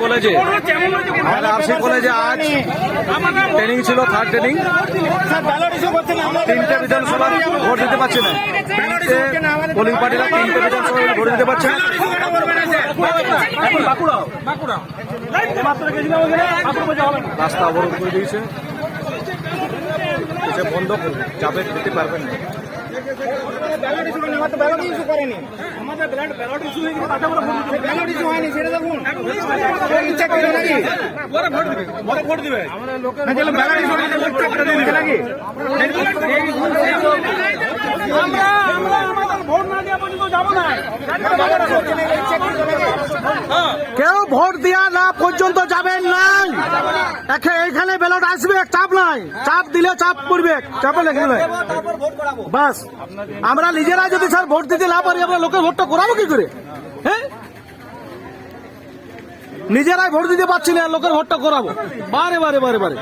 কলেজে আমাদের আরসি কলেজে আজ ট্রেনিং ছিল, থার্ড ট্রেনিং। তিনটে বিধানসভা ভোট দিতে পারছে না, পোলিং পার্টিরা তিনটে বিধানসভা ভোট দিতে পারছে না। রাস্তা অবরোধ করে দিয়েছে, বন্ধ করবে, যাবে দিতে পারবেন না। কেউ ভোট দেওয়া না পর্যন্ত যাবেন নাই। এখানে ব্যালট আসবে, চাপ নাই, চাপ দিলে চাপ পড়বে, চাপে লেখে বাস। আমরা নিজেরা যদি স্যার ভোট দিতে না পারি, আমরা লোকের ভোটটা করাবো কি করে? হ্যাঁ, নিজেরাই ভোট দিতে পারছি না, লোকের ভোটটা করাবো বারে বারে বারে বারে।